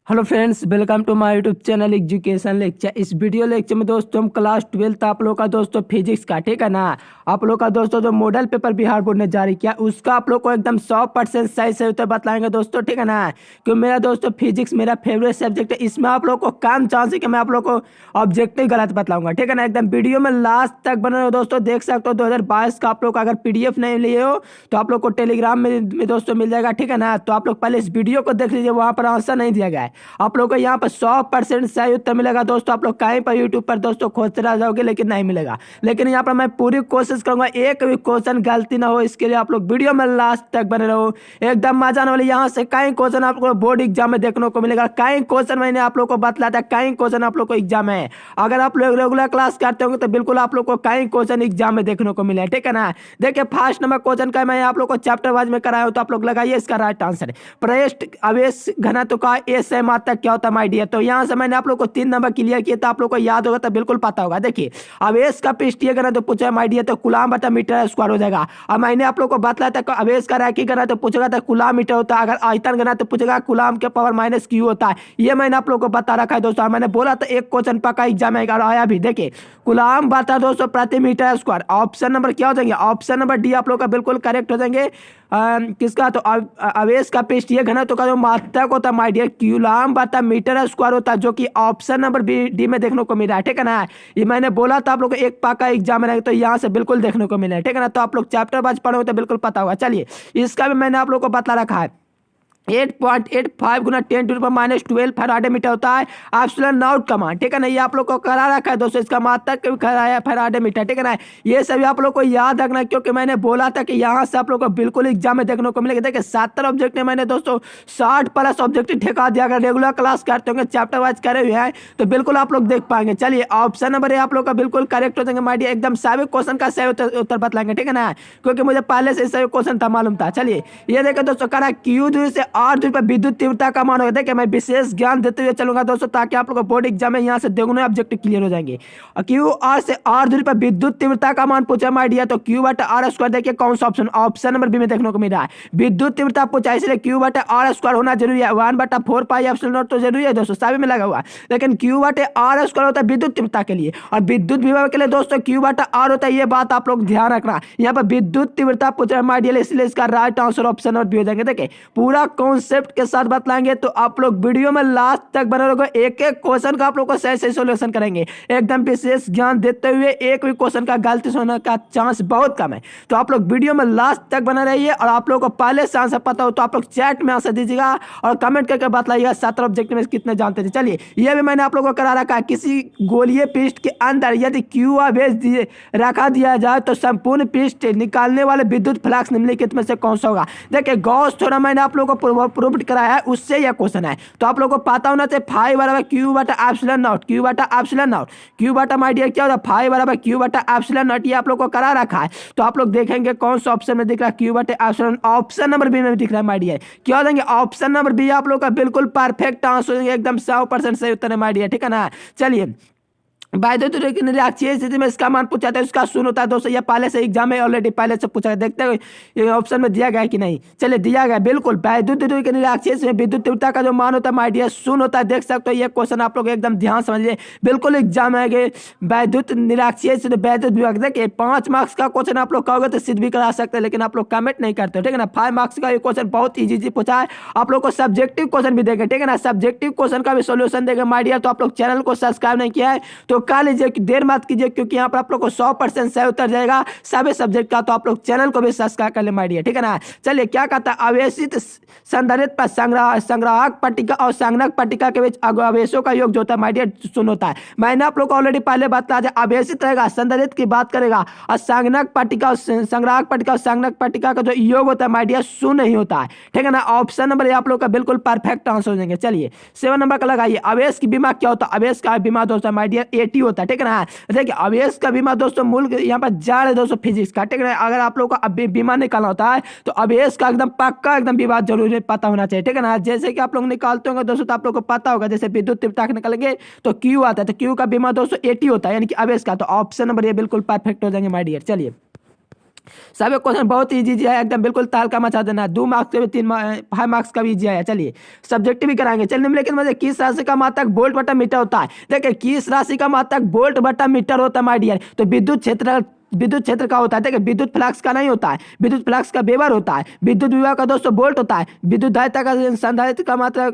Hello friends, welcome to my YouTube channel education lecture. इस video lecture में दोस्तों हम क्लास 12 आप लोग का दोस्तों फिजिक्स का, ठीक है ना, आप लोग का दोस्तों जो मॉडल पेपर बिहार बोर्ड ने जारी किया उसका आप लोग को एकदम 100% सही से उत्तर बतलाएंगे दोस्तों, ठीक है ना। क्योंकि मेरा दोस्तों फिजिक्स मेरा फेवरेट सब्जेक्ट है, इसमें आप लोग को काम चांस है कि मैं आप लोग को ऑब्जेक्टिव गलत बतलाऊंगा, ठीक है ना। एकदम वीडियो में लास्ट तक बने रहो दोस्तों। देख सकते हो 2022 का आप लोग अगर PDF नहीं लिए हो तो आप लोग को टेलीग्राम में दोस्तों मिल जाएगा, ठीक है ना। तो आप लोग पहले इस वीडियो को देख लीजिए, वहाँ पर आंसर नहीं दिया गया है। आप लोग को यहाँ पर 100% सही उत्तर मिलेगा दोस्तों। आप लोग कहीं पर यूट्यूब पर दोस्तों खोजते रह जाओगे लेकिन नहीं मिलेगा। लेकिन यहाँ पर मैं पूरी कोशिश करूंगा एक भी क्वेश्चन गलती ना हो, इसके लिए आप लोग वीडियो में लास्ट तक बने रहो। एकदम मजा आने वाली। यहाँ से कई क्वेश्चन आपको बोर्ड एग्जाम में देखने को मिलेगा। कई क्वेश्चन मैंने आप लोग को बतलाया था, कई क्वेश्चन आप लोग को एग्जाम में है। अगर आप लोग रेगुलर क्लास करते होंगे तो बिल्कुल आप लोग को कई क्वेश्चन एग्जाम में देखने को मिले, ठीक है ना। देखिए फर्स्ट नंबर क्वेश्चन का मैं आप लोग को चैप्टर वाइज में कराया हूं, तो आप लोग लगाइए इसका राइट आंसर। पृष्ठ आवेश घनत्व का एसआई मात्रक क्या होता है माय डियर। तो यहाँ से मैंने आप लोग को 3 नंबर क्लियर किया, तो आप लोग को याद होगा तो बिल्कुल पता होगा। देखिए आवेश का पृष्ठीय घनत्व पूछा माय डियर तो कूलम बटा मीटर स्क्वायर हो जाएगा। और मैंने आप लोग को बतलाया था आवेश का रैखिक घनत्व पूछेगा तो कूलम मीटर होता है। अगर आयतन घनत्व पूछेगा कूलम के पावर -q होता है। ये मैंने आप लोग को बता रखा है दोस्तों। मैंने बोला था एक क्वेश्चन पक्का एग्जाम में आया भी। देखिए कूलम बटा दोस्तों प्रति मीटर स्क्वायर। ऑप्शन नंबर क्या हो जाएंगे? ऑप्शन नंबर डी आप लोग का बिल्कुल करेक्ट हो जाएंगे। किसका? तो आवेश का पृष्ठीय घनत्व का जो मात्रक होता है माय डियर कूलम बटा मीटर स्क्वायर होता है, जो कि ऑप्शन नंबर डी में देखने को मिला है, ठीक है ना। ये मैंने बोला था आप लोग को एक पक्का एग्जाम में तो यहाँ से बिल्कुल देखने को मिला है, ठीक है ना। तो आप लोग चैप्टर वाइज पढ़ोगे तो बिल्कुल पता होगा। चलिए इसका भी मैंने आप लोग को बता रखा है। 8.85 गुना 10⁻12 फैराडे मीटर होता है एप्सिलॉन नॉट का मान, ठीक है ना। ये आप लोग को करा रखा है दोस्तों। इसका मात्रक भी कराया है फैराडे मीटर, ठीक है ना। ये सभी आप लोग को याद रखना है, क्योंकि मैंने बोला था कि यहाँ से आप लोग को बिल्कुल एग्जाम में देखने को मिलेगा। देखिए 70 ऑब्जेक्ट में मैंने दोस्तों 60+ ऑब्जेक्ट ठेका दिया। अगर रेगुलर क्लास करते होंगे चैप्टर वाइज करे हुए हैं तो बिल्कुल आप लोग देख पाएंगे। चलिए ऑप्शन नंबर आप लोग का बिल्कुल करेक्ट हो जाएंगे माय डियर। एकदम सभी क्वेश्चन का सही उत्तर बतलाएंगे, ठीक है ना, क्योंकि मुझे पहले से सही क्वेश्चन था, मालूम था। चलिए ये देखिए दोस्तों, करा Q दूरी से R दूरी पर विद्युत तीव्रता का मान होगा। देखिए मैं विशेष ज्ञान देते हुए चलूंगा दोस्तों, ताकि आप लोग को बोर्ड एग्जाम में यहाँ से दोनों ऑब्जेक्ट क्लियर हो जाएंगे। और QR से R दूरी पर विद्युत तीव्रता का मान पूछा माय डियर तो Q बटा R स्क्वायर। देखिए कौन सा ऑप्शन? ऑप्शन नंबर बी में देखने को मिल रहा है। विद्युत तीव्रता पूछा, इसलिए Q बटा R स्क्वायर होना जरूरी है। 1/4 पाई एप्सिलॉन नॉट तो जरूरी है दोस्तों, सभी में लगा हुआ। लेकिन Q बटे R स्क्वायर होता है विद्युत तीव्रता के लिए, और विद्युत विभव के लिए दोस्तों Q बटा R होता है। ये बात आप लोग ध्यान रखना। यहाँ पर विद्युत तीव्रता पूछ रहा है माय डियर, इसलिए इसका right answer option number B हो जाएंगे। देखिए पूरा कॉन्सेप्ट के साथ बतलाएंगे, तो आप लोग वीडियो में लास्ट तक बने रहोगे। एक एक क्वेश्चन का आप लोग को सही सही सोल्यूशन करेंगे, एकदम विशेष ज्ञान देते हुए। एक भी क्वेश्चन का गलती होने का चांस बहुत कम है। तो आप लोग वीडियो में लास्ट तक बने रहिए। और आप लोग को पहले से आंसर पता हो तो आप लोग चैट में आंसर दीजिएगा और कमेंट करके बतलाइएगा 70 ऑब्जेक्ट में कितने जानते थे। चलिए यह भी मैंने आप लोगों को करा रखा है। किसी गोलीय पृष्ठ के अंदर यदि Q आवेश रखा दिया जाए तो संपूर्ण पृष्ठ निकालने वाले विद्युत फ्लक्स निम्नलिखित में से कौन सा होगा। देखिए गॉस थ्योरम मैंने आप लोगों को प्रूव कराया है, उससे यह क्वेश्चन है। तो आप लोगों को पता होना चाहिए फाई बराबर Q बटा एप्सिलॉन नॉट। Q बटा एप्सिलॉन नॉट, Q बटा माय डियर क्या होता है? फाई बराबर Q बटा एप्सिलॉन नॉट। ये आप लोग को करा रखा है। तो आप लोग देखेंगे कौन सा ऑप्शन में दिख रहा है? Q बटा एप्सिलॉन। ऑप्शन नंबर बी में दिख रहा है माय डियर। क्या हो जाएंगे? ऑप्शन नंबर बी आप लोग का बिल्कुल परफेक्ट आंसर हो जाएंगे। एकदम 100% सही उत्तर है माय डियर, ठीक है ना। चलिए निरक्षीय स्थिति में इसका मान पूछा था, उसका शून्य होता है दोस्तों। ये पहले से एग्जाम में ऑलरेडी पहले से पूछा है। देखते हैं ये ऑप्शन में दिया गया है कि नहीं। चलिए दिया गया बिल्कुल। वैद्युत के निरक्षीय में विद्युत तीव्रता का जो मान होता है माय डियर शून्य होता है। देख सकते हो ये क्वेश्चन आप लोग एकदम ध्यान समझिए, बिल्कुल एग्जाम में आएंगे। वैद्युत निरक्षीय वैद्युत विभाग। देखिए 5 मार्क्स का क्वेश्चन आप लोग कहोगे तो सिद्ध भी करा सकते हैं, लेकिन आप लोग कमेंट नहीं करते, ठीक है ना। 5 मार्क्स का ये क्वेश्चन बहुत ईजी पूछा है। आप लोग को सब्जेक्टिव क्वेश्चन भी देंगे, ठीक है ना। सब्जेक्टिव क्वेश्चन का भी सोल्यूशन देंगे माय डियर। तो आप लोग चैनल को सब्सक्राइब नहीं किया है तो कर लीजिए, मत कीजिए, क्योंकि यहाँ पर आप लोग को 100% सही उत्तर जाएगा सभी सब्जेक्ट का। तो आप लोग चैनल को भी सब्सक्राइब कर ले माय डियर, ठीक है ना। चलिए क्या कहता है? आवेशित संधारित्र पर संग्राहक पट्टिका और संगणक पट्टिका के बीच आवेशों का योग जो होता है माय डियर शून्य होता है। मैंने आप लोग को ऑलरेडी पहले बताया, आवेशित रहेगा संधारित्र की बात करेगा, और संगणक पट्टिका और संग्राहक पट्टिका और संगणक पट्टिका का जो योग होता है माय डियर शून्य नहीं होता है, ठीक है ना। ऑप्शन नंबर आप लोग का बिल्कुल परफेक्ट आंसर हो जाएंगे। चलिए 7 नंबर का लगाइए। आवेश की बीमा क्या होता है? आवेश का बीमा दोस्तों माय डियर AT होता है, ठीक है ना। देखिए आवेश का बीमा दोस्तों मूल यहाँ पर जाड़ है दोस्तों फिजिक्स का, ठीक है। अगर आप लोग को बीमा निकालना होता है तो आवेश का एकदम पक्का एकदम बीमा जरूर पता होना चाहिए, ठीक है ना। जैसे कि आप लोग निकालते होंगे दोस्तों तो आप लोग को पता होगा, जैसे विद्युत तीव्रता निकलेंगे तो Q आता है, तो Q का बीमा दोस्तों AT होता है, यानी कि आवेश का। तो ऑप्शन नंबर ये बिल्कुल परफेक्ट हो जाएंगे माय डियर। चलिए सभी क्वेश्चन बहुत इजी है, एकदम बिल्कुल तालका मचा देना। 2 मार्क्स का भी 5 मार्क्स का भी इजी है। चलिए सब्जेक्टिव भी कराएंगे। चलिए लेकिन मुझे किस राशि का मात्रक वोल्ट बटा मीटर होता है? देखिए किस राशि का मात्रक वोल्ट बटा मीटर होता है माय डियर, तो विद्युत क्षेत्र का होता है। देखिए विद्युत फ्लक्स का नहीं होता है, विद्युत फ्लक्स का वेबर होता है, विद्युत विभव का दोस्तों वोल्ट होता है, विद्युत धारिता का संधारित्र का मात्रक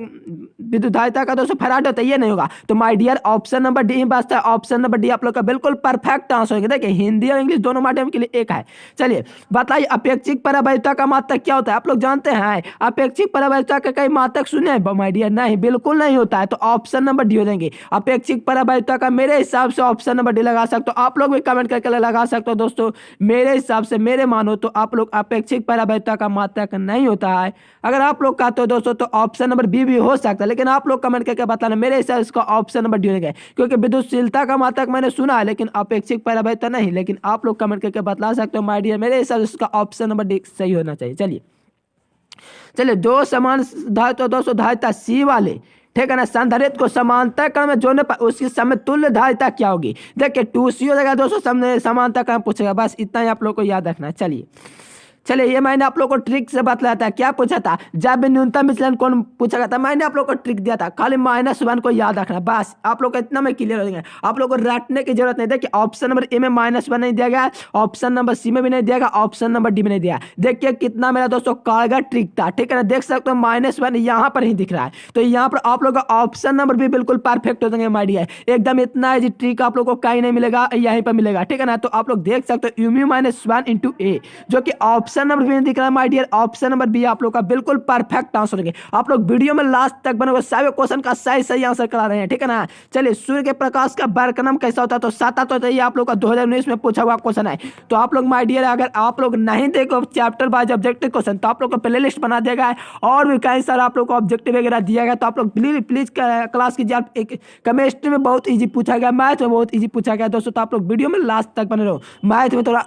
विद्युत धारिता का दोस्तों फैराड होता है, ये नहीं होगा। तो my dear option number D बचता है, ऑप्शन नंबर डी आप लोग का बिल्कुल परफेक्ट आंसर होंगे। देखिए हिंदी और इंग्लिश दोनों माध्यम के लिए एक है। चलिए बताइए अपेक्षिक परावैद्युता का मात्रक क्या होता है? आप लोग जानते हैं अपेक्षिक परावैद्युता का कई मात्रक सुने हैं माय डियर? नहीं, बिल्कुल नहीं होता है। तो ऑप्शन नंबर डी हो जाएंगे अपेक्षिक परावैद्युता का। मेरे हिसाब से ऑप्शन नंबर डी लगा सकते हो, आप लोग भी कमेंट करके लगा सकते हो दोस्तों। मेरे हिसाब से मेरे मानो तो आप लोग अपेक्षिक परावैद्युता का मात्रक नहीं होता है। अगर आप लोग कहते हो दोस्तों तो ऑप्शन नंबर बी भी हो सकता है, लेकिन आप लोग कमेंट करके बताना। मेरे हिसाब से इसका ऑप्शन नंबर डी होगा, क्योंकि विद्युतशीलता का मात्रक मैंने सुना है लेकिन अपेक्षिक परावैद्युता नहीं। लेकिन आप लोग कमेंट करके बता सकते हो माय डियर, मेरे हिसाब से इसका ऑप्शन नंबर डी सही होना चाहिए। चलिए दो समान धारिता दोस्तों धारिता सी वाले, ठीक है ना, संधारित्र को समांतर क्रम में जोड़ने पर उसकी समतुल्य धारिता क्या होगी? देखिए 2C हो जाएगा दोस्तों, समांतर क्रम पूछेगा, बस इतना ही आप लोग को याद रखना है। चलिए ये मैंने आप लोग को ट्रिक से बतलाया था। क्या पूछा था? जब भी न्यूनतम विचलन कौन पूछा गया था, मैंने आप लोग को ट्रिक दिया था, खाली -1 को याद रखना, बस आप लोग को इतना में क्लियर हो जाएंगे। आप लोग को रटने की जरूरत नहीं। देखिए ऑप्शन नंबर ए में -1 नहीं दिया गया, ऑप्शन नंबर सी में भी नहीं दिया गया, ऑप्शन नंबर डी में नहीं दिया। देखिए कितना मेरा दोस्तों कारगर ट्रिक था, ठीक है ना। देख सकते हो -1 यहाँ पर ही दिख रहा है, तो यहाँ पर आप लोग का ऑप्शन नंबर भी बिल्कुल परफेक्ट हो जाएंगे माय डियर। एकदम इतना इजी ट्रिक आप लोग को कहीं नहीं मिलेगा, यहीं पर मिलेगा, ठीक है ना। तो आप लोग देख सकते हो u -1 × a, जो कि ऑप्शन नंबर भी दिख रहा है my dear. Option number B आप लोग का बिल्कुल परफेक्ट आंसर होंगे। आप लोग वीडियो में लास्ट तक बनोगे, सभी क्वेश्चन का सही आंसर करा रहे हैं, ठीक है ना। चलिए सूर्य के प्रकाश का वर्गक्रम कैसा होता है? तो 7 तो ये आप लोग का 2019 में पूछा हुआ क्वेश्चन है। तो आप लोग माय डियर अगर आप लोग नहीं देखो चैप्टर वाइज ऑब्जेक्टिव क्वेश्चन, तो आप लोग को प्ले लिस्ट बना दिया गया है और भी कई सारे आप लोग को ऑब्जेक्टिव वगैरह दिया गया। तो आप लोग प्लीज क्लास कीजिए। आप एक केमिस्ट्री में बहुत ईजी पूछा गया, मैथ में बहुत ईजी पूछा गया दोस्तों। तो आप लोग वीडियो में लास्ट तक बने रहो। मैथ में थोड़ा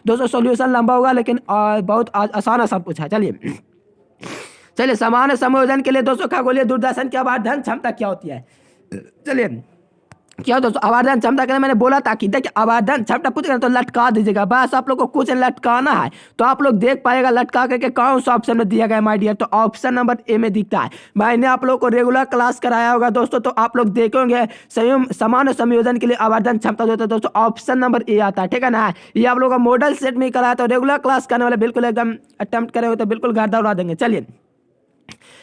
दोस्तों सोल्यूशन लंबा होगा, लेकिन बहुत आसान पूछा है। चलिए सामान्य संयोजन के लिए दोस्तों खगोलीय दूरदर्शन की आवर्धन क्षमता क्या होती है? चलिए क्या दोस्तों आवर्धन क्षमता के लिए मैंने बोला था कि देखिए आवर्धन क्षमता पूछ तो लटका दीजिएगा, बस आप लोग को कुछ लटकाना है। तो आप लोग देख पाएगा लटका करके कौन सा ऑप्शन में दिया गया माय डियर, तो ऑप्शन नंबर ए में दिखता है। मैंने आप लोग को रेगुलर क्लास कराया होगा दोस्तों, तो आप लोग देखेंगे सामान्य संयोजन के लिए आवर्धन क्षमता जो दोस्तों ऑप्शन नंबर ए आता है, ठीक है ना। ये आप लोग का मॉडल सेट में कराया, तो रेगुलर क्लास करने वाले बिल्कुल एकदम अटेम्प्ट करेंगे तो बिल्कुल गर्दा उड़ा देंगे। चलिए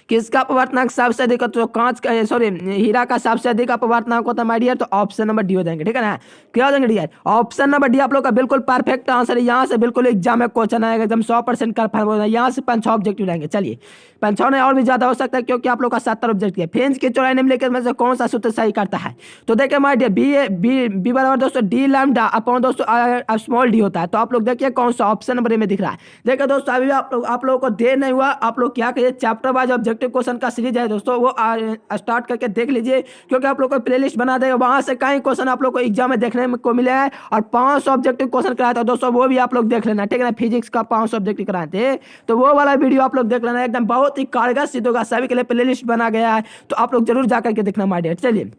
किसका अपवर्तनांक सबसे अधिक, तो कांच का हीरा का सबसे अधिक अपवर्तनांक होता है माय डियर, तो ऑप्शन नंबर डी हो जाएंगे, ठीक है ना। क्या हो जाएंगे डियर? ऑप्शन नंबर डी आप लोग का बिल्कुल परफेक्ट आंसर है। यहाँ से बिल्कुल एग्जाम में क्वेश्चन आएगा, एकदम 100% कंफर्म हो जाएगा। यहाँ से 5 ऑब्जेक्टिव रहेंगे। चलिए 5 नहीं और भी ज्यादा हो सकता है, क्योंकि आप लोग का 70 ऑब्जेक्टिव है। फ्रेंच की चौड़ाई निम्नलिखित में से कौन सा सूत्र सही करता है? तो देखिए माय डियर बी बराबर दोस्तों डी लैम्डा अपॉन दोस्तों स्मॉल डी होता है। तो आप लोग देखिए कौन सा ऑप्शन नंबर में दिख रहा है। देखिए दोस्तों अभी आप लोगों को देर नहीं हुआ, आप लोग क्या करिए चैप्टर वाइज ऑब्जेक्टिव क्वेश्चन का सीरीज है दोस्तों, वो स्टार्ट करके देख लीजिए, क्योंकि आप लोग को प्लेलिस्ट बना देगा, वहां से कई क्वेश्चन आप लोग को एग्जाम में देखने को मिले हैं। और 5 ऑब्जेक्टिव क्वेश्चन कराया था दोस्तों, वो भी आप लोग देख लेना, ठीक है ना। फिजिक्स का 5 ऑब्जेक्टिव कराए थे, तो वो वाला वीडियो आप लोग देख लेना, एकदम बहुत ही कारगर सिद्ध होगा। सभी के लिए प्लेलिस्ट बना गया है, तो आप लोग जरूर जाकर के देखना माय डियर। चलिए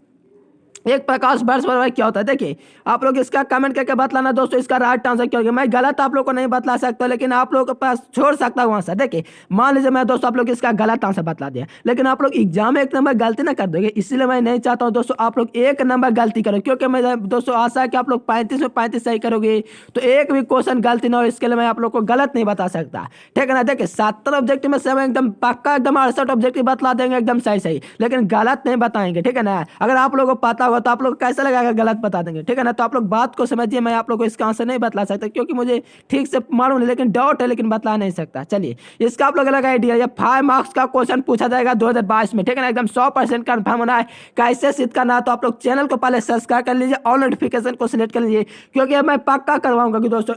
एक प्रकाश वर्ष बराबर क्या होता है? देखिए आप लोग इसका कमेंट करके बतलाना दोस्तों, इसका राइट आंसर क्या होगा। मैं गलत आप लोग को नहीं बतला सकता, लेकिन आप लोगों के पास छोड़ सकता हूँ आंसर। देखिए मान लीजिए मैं दोस्तों आप लोग इसका गलत आंसर बतला दिया, लेकिन आप लोग एग्जाम में 1 नंबर गलती ना कर दोगे, इसलिए मैं नहीं चाहता हूँ दोस्तों आप लोग 1 नंबर गलती करो, क्योंकि मैं दोस्तों आशा है कि आप लोग 35 में 35 सही करोगे, तो एक भी क्वेश्चन गलती ना हो, इसके लिए मैं आप लोग को गलत नहीं बता सकता, ठीक है ना। देखिए 70 ऑब्जेक्टिव में से हम एकदम पक्का एकदम 68 ऑब्जेक्टिव बतला देंगे एकदम सही, लेकिन गलत नहीं बताएंगे, ठीक है ना। अगर आप लोगों को पता होगा तो आप लोग कैसे अगर गलत बता देंगे, ठीक है ना। तो आप लोग बात को समझिए, मैं आप लोग को इसका आंसर नहीं बतला सकता, क्योंकि मुझे ठीक से मालूम नहीं, लेकिन डाउट है, लेकिन बतला नहीं सकता। चलिए इसका आप लोग अलग आइडिया, ये 5 मार्क्स का क्वेश्चन पूछा जाएगा 2022 में, ठीक है ना। एकदम 100% कंफर्म होना है। कैसे सिद्ध करना है, तो आप लोग चैनल को पहले सब्सक्राइब कर लीजिए और नोटिफिकेशन को सिलेक्ट कर लीजिए, क्योंकि मैं पक्का करवाऊंगा कि दोस्तों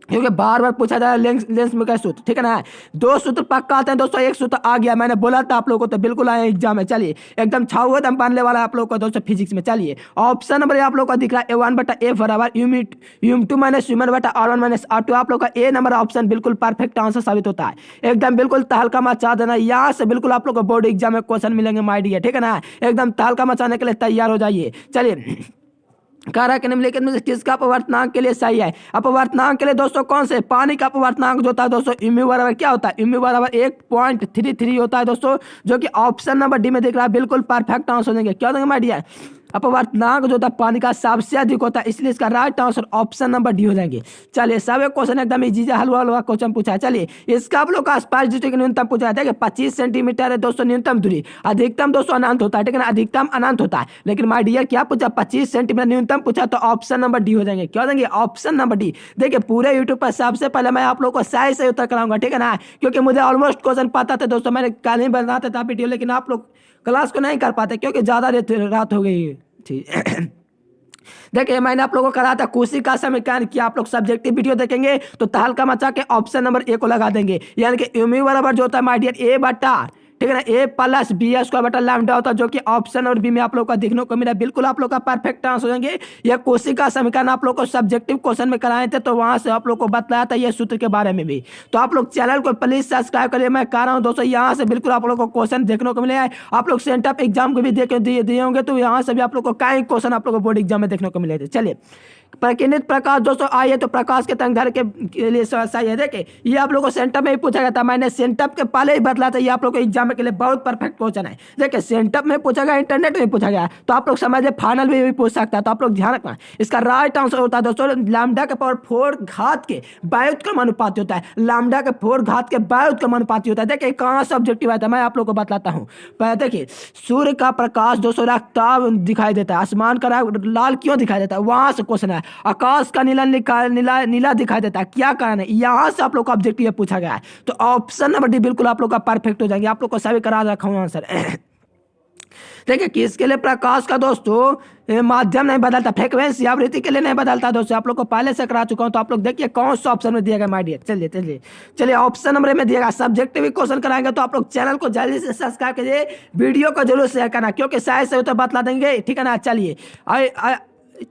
क्योंकि बार बार पूछा जाए लेंस में का सूत्र, ठीक है ना। 2 सूत्र पक्का आते हैं दोस्तों, 1 सूत्र आ गया, मैंने बोला था आप लोगों को, तो बिल्कुल आया एग्जाम में। चलिए एकदम छाऊगा दम पाने वाला आप लोग को दोस्तों फिजिक्स में। चलिए ऑप्शन नंबर आप लोग का दिख रहा है A1/F बराबर U2 - U1/R1 - R2। आप लोग का ए नंबर ऑप्शन बिल्कुल परफेक्ट आंसर साबित होता है। एकदम बिल्कुल तहलका मचा देना, यहाँ से बिल्कुल आप लोग को बोर्ड एग्जाम में क्वेश्चन मिलेंगे माय डियर, ठीक है ना। एकदम तहलका मचाने के लिए तैयार हो जाइए। चलिए कह रहा है कि निम्नलिखित में से किसका अपवर्तनांक के लिए सही है। अपवर्तनांक के लिए दोस्तों कौन से, पानी का अपवर्तनांक जो होता है दोस्तों इम्यू बराबर क्या होता है, इम्यू बराबर 1.33 होता है दोस्तों, जो कि ऑप्शन नंबर डी में दिख रहा है। बिल्कुल परफेक्ट आंसर देंगे, क्या देंगे माय डियर, अपवर्तनांक जो होता है पानी का सबसे अधिक होता है, इसलिए इसका right answer option number D हो जाएंगे। चलिए सब एक क्वेश्चन एकदम इजी हलवा हलवा क्वेश्चन पूछा है। चलिए इसका आप लोग का आसपास डिस्ट्रिक्ट न्यूनतम पूछा है, 25 सेंटीमीटर है दोस्तों न्यूनतम दूरी, अधिकतम दोस्तों अनंत होता है, ठीक है ना, अधिकतम अनंत होता है। लेकिन माय डियर क्या पूछा, 25 सेंटीमीटर न्यूनतम पूछा, तो ऑप्शन नंबर डी हो जाएंगे, क्या देंगे, ऑप्शन नंबर डी। देखिए पूरे यूट्यूब पर सबसे पहले मैं आप लोग को सही से उत्तर कराऊंगा, ठीक है ना, क्योंकि मुझे ऑलमोस्ट क्वेश्चन पता था दोस्तों, मैंने कल ही बनाता था वीडियो, लेकिन आप लोग क्लास को नहीं कर पाते क्योंकि ज्यादा रात हो गई। देखिए मैंने आप लोगों को करा था कोशिका समीकरण की, आप लोग सब्जेक्टिव वीडियो देखेंगे तो तहलका मचा के ऑप्शन नंबर ए को लगा देंगे, यानी कि म्यू बराबर जो होता है माय डियर ए बटा, ठीक है ना, ए प्लस बी स्क्वायर बटा लैम्डा होता है, जो कि ऑप्शन और बी में आप लोग का देखने को मिला। बिल्कुल आप लोग का परफेक्ट आंसर हो जाएंगे। यह कोशिका समीकरण आप लोग को सब्जेक्टिव क्वेश्चन में कराए थे, तो वहां से आप लोग को बताया था ये सूत्र के बारे में भी। तो आप लोग चैनल को प्लीज सब्सक्राइब करिए। मैं कह रहा हूँ दोस्तों यहाँ से बिल्कुल आप लोग को क्वेश्चन देखने को मिले हैं। आप लोग सेंटअप एग्जाम को भी दिए होंगे, तो यहाँ से भी आप लोग को कई क्वेश्चन आप लोग को बोर्ड एग्जाम में देखने को मिले थे। चलिए प्रकीर्णित प्रकाश दोस्तों आइए, तो प्रकाश के तरंगदैर्घ्य के लिए सही है। देखिए ये आप लोगों को सेंटअप में भी पूछा गया था, मैंने सेंटअप के पहले ही बदला था, ये आप लोग को एग्जाम के लिए बहुत परफेक्ट क्वेश्चन है। देखिए सेंटअप में पूछा गया, इंटरनेट में पूछा गया, तो आप लोग समझिए फाइनल में भी पूछ सकता है, तो आप लोग ध्यान रखना। इसका राइट आंसर होता है दोस्तों लैम्डा के पावर 4 घात के व्युत्क्रमानुपाती होता है, लैम्डा के 4 घात के व्युत्क्रमानुपाती होता है। देखिए कहाँ से ऑब्जेक्टिव आता है, मैं आप लोग को बतलाता हूँ। देखिए सूर्य का प्रकाश दोस्तों रक्ताभ दिखाई देता है, आसमान का लाल क्यों दिखाई देता है, वहां से क्वेश्चन है। आकाश का नीला दिखाई देता है, क्या कारण है, यहां से आप लोग का ऑब्जेक्टिव पूछा गया है। तो ऑप्शन नंबर डी बिल्कुल आप लोग का परफेक्ट हो जाएंगे, आप लोग को सभी करा रखा हूं आंसर। देखिए किसके लिए प्रकाश का दोस्तों माध्यम नहीं बदलता, फ्रीक्वेंसी आवृत्ति के लिए नहीं बदलता दोस्तों, आप लोग को पहले से करा चुका हूं। तो आप लोग देखिए कौन सा ऑप्शन में दिया गया माय डियर। चलिए ऑप्शन नंबर में दिया गया, सब्जेक्टिव क्वेश्चन कराएंगे, तो आप लोग चैनल को जल्दी से सब्सक्राइब कीजिए, वीडियो को जरूर शेयर करना, क्योंकि सही से तो बतला देंगे, ठीक है ना। चलिए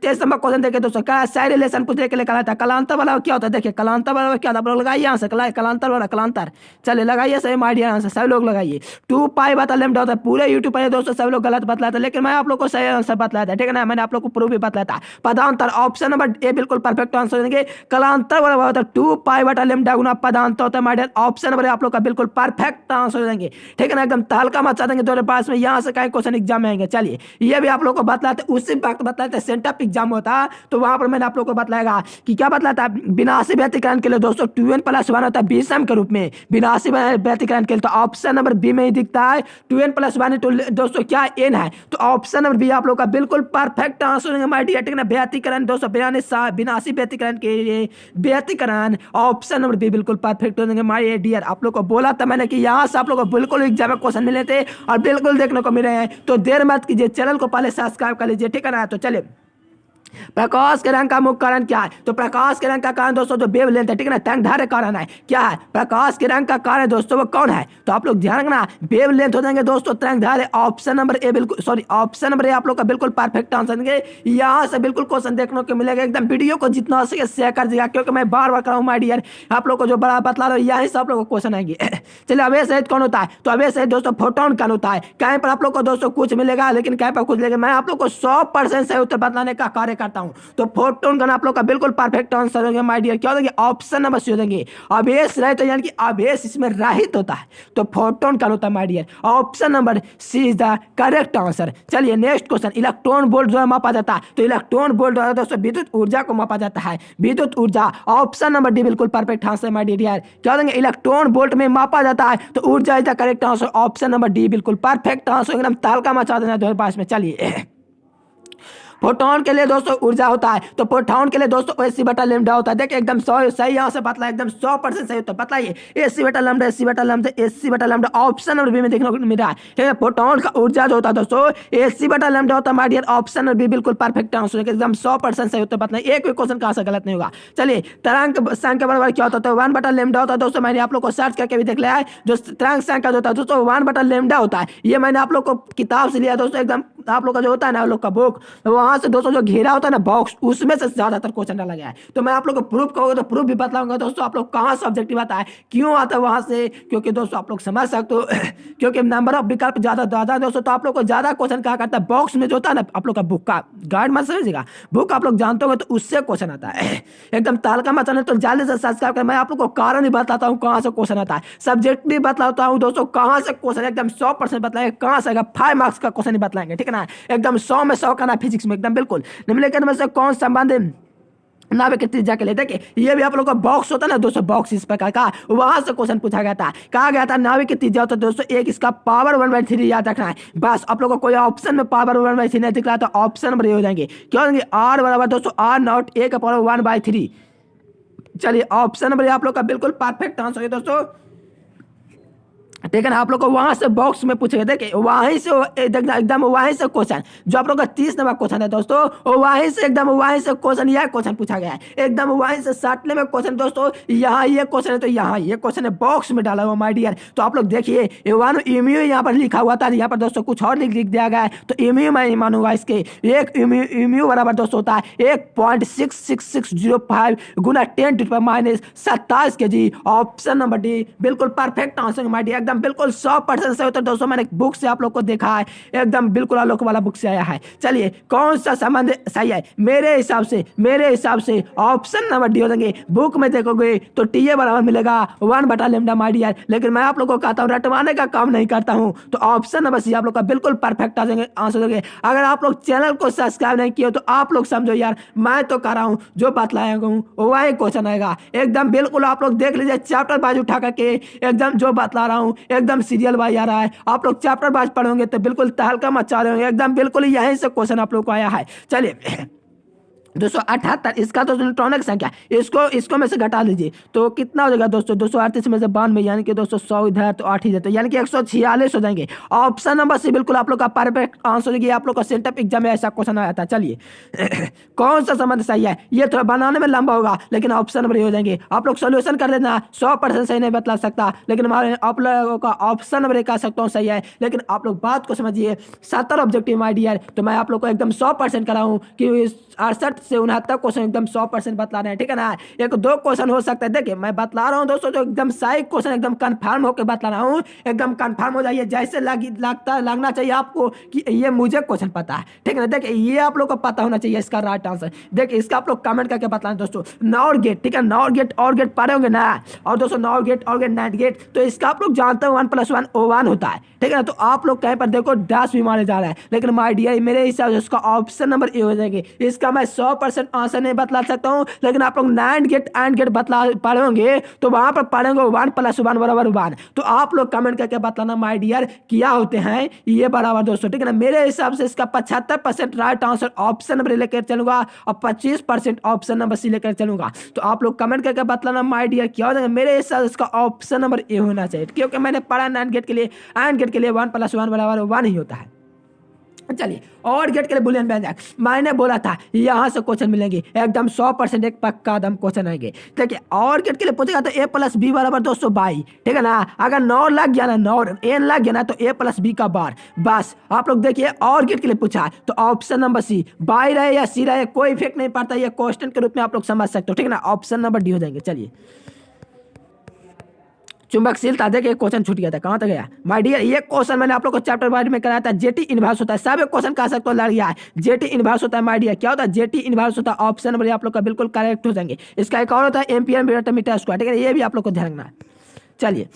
23 नंबर क्वेश्चन देखिए दोस्तों, क्या साइड रिलेशन पूछने के लिए कहा था, कलांतर वाला क्या होता है। देखिए कलांतर वाला क्या होता है, आप लोग लगाइए आंसर, कलांतर वाला कलांतर। चलिए लगाइए सही माय डियर आंसर, सभी लोग लगाइए। 2 पाई बटा लैम्डा होता है, पूरे यूट्यूब पर दोस्तों सभी लोग गलत बतलाया था, लेकिन मैं आप लोग को सही आंसर बतलाया था, ठीक है ना, मैंने आप लोग को प्रूफ भी बतलाया था। पदांतर ऑप्शन नंबर ए बिल्कुल परफेक्ट आंसर देंगे। कलांतर वाला होता है 2 पाई बटा लैम्डा गुना पदांतर होता है माय डियर, ऑप्शन नंबर आप लोग का बिल्कुल परफेक्ट आंसर देंगे, ठीक है ना, एकदम तहलका मचा देंगे तुम्हारे पास में, यहाँ से कई क्वेश्चन एग्जाम में आएंगे। चलिए ये भी आप लोग को बतलाते, उसी वक्त बतलाते सेंटअप एग्जाम होता, तो वहां पर मैंने आप लोग को बतलाएगा कि क्या बतलाता है, विनाशी व्यतिकरण के लिए दोस्तों 2n+1 होता है विषम के रूप में, विनाशी व्यतिकरण के लिए, तो ऑप्शन नंबर बी में ही दिखता है 2n+1 दोस्तों क्या n है, तो ऑप्शन नंबर बी आप लोग का बिल्कुल परफेक्ट आंसर होगा माय डियर, ठीक है ना। व्यतिकरण दोस्तों विनाशी व्यतिकरण के लिए व्यतिकरण ऑप्शन नंबर बी बिल्कुल परफेक्ट हो जाएंगे माय डियर। आप लोग को बोला था मैंने कि यहाँ से आप लोग को बिल्कुल एग्जाम में क्वेश्चन मिले थे और बिल्कुल देखने को मिल रहे हैं, तो देर मत कीजिए, चैनल को पहले सब्सक्राइब कर लीजिए, ठीक है ना। तो चलिए प्रकाश के रंग का मुख्य कारण क्या है, तो प्रकाश के रंग का कारण दोस्तों जो वेवलेंथ है, ठीक है ना, तरंगदैर्घ्य कारण है, क्या है प्रकाश के रंग का कारण दोस्तों वो कौन है, तो आप लोग ध्यान रखना वेवलेंथ हो जाएंगे दोस्तों तरंगदैर्घ्य, ऑप्शन नंबर ए बिल्कुल ऑप्शन नंबर ए आप लोग का बिल्कुल परफेक्ट आंसर देंगे। यहाँ से बिल्कुल क्वेश्चन देखने को मिलेगा, एकदम वीडियो को जितना हो सके शेयर कर दीजिएगा, क्योंकि मैं बार बार कराऊँ माय डियर, आप लोग को जो बड़ा बतला रहा हूँ यहीं से आप लोग को क्वेश्चन आएंगे। चलिए अवयव सहित कौन होता है, तो अवयव सहित दोस्तों फोटोन कौन होता है, कहीं पर आप लोग को दोस्तों कुछ मिलेगा, लेकिन कहीं पर कुछ मिलेगा, मैं आप लोग को 100% सही उत्तर बताने का कार्य करता हूँ। तो फोटोन गन आप लोग का बिल्कुल परफेक्ट आंसर होगा माय डियर, क्या देंगे ऑप्शन नंबर सी हो देंगे। अवयव रहित, यानी कि अवयव इसमें रहित होता है, तो फोटोन कौन होता है my dear, option number C is the correct answer. चलिए नेक्स्ट क्वेश्चन, इलेक्ट्रॉन वोल्ट जो है मापा जाता है, तो इलेक्ट्रॉन वोल्ट जो है दोस्तों विद्युत ऊर्जा को मापा जाता है, विद्युत ऊर्जा ऑप्शन नंबर डी बिल्कुल परफेक्ट आंसर माय डियर, क्या देंगे इलेक्ट्रॉन वोल्ट में मापा जाता है, तो ऊर्जा is the correct answer, option number D बिल्कुल परफेक्ट आंसर, एकदम तहलका मचा देना तुम्हारे पास में। चलिए फोटोन के लिए दोस्तों ऊर्जा होता है, तो फोटोन के लिए दोस्तों एसी बटा लैम्डा होता है। देखिए एकदम सही यहाँ से बतला, एकदम 100% सही होता है, बताइए एसी बटा लैम्डा, एसी बटा लैम्डा, एसी बटा लैम्डा, ऑप्शन नंबर बी में देखने को मिल रहा है, ठीक है। फोटोन का ऊर्जा जो होता है दोस्तों एसी बटा लैम्डा होता है my dear, option number B बिल्कुल परफेक्ट आंसर, एकदम 100% सही होता है, बताइए एक भी क्वेश्चन कहाँ से गलत नहीं होगा। चलिए तरंग संख्या बराबर क्या होता है, 1 बटा लैम्डा होता है दोस्तों, मैंने आप लोग को सर्च करके भी देख लिया है, जो तरंग संख्या जो होता है दोस्तों 1 बटा लैम्डा होता है, ये मैंने आप लोग को किताब से लिया दोस्तों, एकदम आप लोग का जो होता है ना आप लोग का बुक, वहां से दोस्तों जो घेरा होता है ना बॉक्स, उसमें से ज्यादातर क्वेश्चन डाला गया है। तो मैं आप लोग को प्रूफ कहोगे तो प्रूफ भी बताऊंगा दोस्तों आप लोग कहाँ से ऑब्जेक्टिव आता है, क्यों आता है वहां से, क्योंकि दोस्तों आप लोग समझ सकते हो क्योंकि नंबर ऑफ विकल्प ज्यादा है दोस्तों, तो आप लोग को ज्यादा क्वेश्चन क्या करता है, बॉक्स में जो होता है ना आप लोग का बुक का गाइड मत समझिएगा, बुक आप लोग जानते होंगे तो उससे क्वेश्चन आता है। एकदम तालका मत चलना, तो जल्दी से सब्सक्राइब कर। मैं आप लोग को कारण भी बताता हूँ कहाँ से क्वेश्चन आता है, सब्जेक्ट भी बताता हूँ दोस्तों कहाँ से क्वेश्चन एकदम 100% बताएंगे, कहाँ से आएगा 5 मार्क्स का क्वेश्चन ही बताएंगे, ठीक है ना, एकदम 100 में 100 का ना फिजिक्स में एकदम बिल्कुल। निम्नलिखित में से कौन संबंध नाभिक की त्रिज्या के लिए, देखिए ये भी आप लोग का बॉक्स होता है ना दोस्तों, बॉक्स इस प्रकार का, वहां से क्वेश्चन पूछा गया था, कहा गया था नाभिक की त्रिज्या होता है दोस्तों एक, इसका पावर 1/3 याद रखना है बस। आप लोग को कोई ऑप्शन में पावर 1/3 नहीं दिख रहा तो ऑप्शन नंबर ये हो जाएंगे, क्या होंगे आर बराबर दोस्तों आर नॉट ए का पावर 1/3। चलिए ऑप्शन नंबर आप लोग का बिल्कुल परफेक्ट आंसर है दोस्तों, ठीक है ना। आप लोग को वहां से बॉक्स में पूछेगा, देखिए वहीं से एकदम वहीं से क्वेश्चन जो आप लोग का 30 नंबर क्वेश्चन है दोस्तों, वहीं से एकदम वहीं से क्वेश्चन, यह क्वेश्चन पूछा गया है एकदम वहीं से 60 में क्वेश्चन दोस्तों, यहाँ ये क्वेश्चन है तो यहाँ ये क्वेश्चन है बॉक्स में डाला हुआ माय डियर। तो आप लोग देखिए वन इम्यू यहाँ पर लिखा हुआ था, यहाँ पर दोस्तों कुछ और लिख दिया गया है, तो इम्यू मैं मानूंगा इसके, एक इम्यू बराबर दोस्तों होता है 1.66605 गुना 10⁻27 kg। ऑप्शन नंबर डी बिल्कुल परफेक्ट आंसर माय डियर, एकदम बिल्कुल 100% सही उत्तर दोस्तों, मैंने बुक से आप लोग को देखा है एकदम बिल्कुल आलोक वाला बुक से आया है। चलिए कौन सा संबंध सही है, मेरे हिसाब से ऑप्शन नंबर डी हो जाएंगे। बुक में देखोगे तो टी ए बराबर मिलेगा 1/λ माय डियर, लेकिन मैं आप लोग को कहता हूँ रटवाने का काम नहीं करता हूँ, तो ऑप्शन नंबर सी आप लोग का बिल्कुल परफेक्ट आ जाएंगे आंसर देंगे। अगर आप लोग चैनल को सब्सक्राइब नहीं किए तो आप लोग समझो यार, मैं तो कर रहा हूँ जो बतलाया हूँ वही क्वेश्चन आएगा एकदम बिल्कुल। आप लोग देख लीजिए चैप्टर बाजू उठा करके एकदम जो बतला रहा हूँ एकदम सीरियल वाइज आ रहा है, आप लोग चैप्टर वाइज पढ़ोगे तो बिल्कुल तहलका मचा रहे होंगे एकदम बिल्कुल यहीं से क्वेश्चन आप लोग को आया है। चलिए 278 इसका तो इलेक्ट्रॉनिक संख्या, इसको में से घटा लीजिए तो कितना हो जाएगा दोस्तों, 238 में से 92 यानी कि दोस्तों 100 इधर तो 8 ही जाते यानी कि 146 हो जाएंगे। ऑप्शन नंबर सी बिल्कुल आप लोग का परफेक्ट आंसर होगी, आप लोग का सेंटअप एग्जाम में ऐसा क्वेश्चन आया था। चलिए कौन सा संबंध सही है, ये थोड़ा बनाने में लंबा होगा लेकिन ऑप्शन नंबर हो जाएंगे। आप लोग सोल्यूशन कर लेना, 100% सही नहीं बतला सकता लेकिन हमारे आप लोगों का ऑप्शन नंबर कह सकता हूँ सही है, लेकिन आप लोग बात को समझिए 70 ऑब्जेक्टिव माय डियर, तो मैं आप लोग को एकदम 100% कराऊँ कि 68 से 69 क्वेश्चन एकदम 100% बतला रहे हैं, ठीक है ना। एक दो क्वेश्चन हो सकता है, देखिए मैं बतला रहा हूँ दोस्तों जो एकदम सही क्वेश्चन एकदम कंफर्म होकर बतला रहा हूँ, एकदम कंफर्म हो जाइए जैसे लगना चाहिए आपको कि ये मुझे क्वेश्चन पता है, ठीक है ना। देखिए ये आप लोग को पता होना चाहिए इसका राइट आंसर, देखिए इसका आप लोग कमेंट करके बताना दोस्तों। नॉर गेट, ठीक है, नॉर गेट और गेट पढ़े होंगे ना, और दोस्तों नॉर गेट और गेट नाइट गेट, तो इसका आप लोग जानते हो 1+1 1 होता है, ठीक है ना। तो आप लोग कहीं पर देखो डैश भी मारे जा रहा है, लेकिन माय डियर मेरे हिसाब से उसका ऑप्शन नंबर ए हो जाएगी। इसका मैं 100% आंसर नहीं बतला सकता हूँ, लेकिन आप लोग नाइट गेट एंड गेट बतला पढ़ोगे तो वहां पर पढ़ेंगे 1+1 बराबर 1, तो आप लोग कमेंट करके बतलाना माय डियर क्या होते हैं ये बराबर दोस्तों, ठीक है ना। मेरे हिसाब से इसका 75% राइट आंसर ऑप्शन नंबर लेकर चलूंगा और 25% ऑप्शन नंबर सी लेकर चलूंगा, तो आप लोग कमेंट करके बतलाना माय डियर क्या हो जाएगा। मेरे हिसाब से इसका ऑप्शन नंबर ए होना चाहिए, क्योंकि मैंने पढ़ा नाइट गेट के लिए, एंड गेट के लिए 1+1 बराबर 1 ही होता है। चलिए और गेट के लिए बुलियन व्यंजक, मैंने बोला था यहाँ से क्वेश्चन मिलेंगे एकदम 100% एक पक्का दम क्वेश्चन आएंगे। देखिए और गेट के लिए पूछेगा तो a+b बराबर दोस्तों 22, ठीक है ना। अगर 9 लग गया ना, 9 n लग गया ना तो a+b का बार बस। आप लोग देखिए और गेट के लिए पूछा तो ऑप्शन नंबर सी 22 रहे या सी रहे कोई इफेक्ट नहीं पड़ता, ये क्वेश्चन के रूप में आप लोग समझ सकते हो, ठीक है ना। ऑप्शन नंबर डी हो जाएंगे। चलिए चुंबकशीलता, देखिए क्वेश्चन छूट गया था, कहाँ तक गया माय डियर। ये क्वेश्चन मैंने आप लोग को चैप्टर वाइज में कराया था, जेटी इनवर्स होता है, सब क्वेश्चन कह सकते हो लड़ गया है, जेटी इनवर्स होता है माय डियर। क्या होता है, जेटी इनवर्स होता है, ऑप्शन नंबर आप लोग का बिल्कुल करेक्ट हो जाएंगे। इसका एक और होता है एम्पियर मीटर स्क्वायर, ठीक है, ये भी आप लोग को ध्यान रखना है। चलिए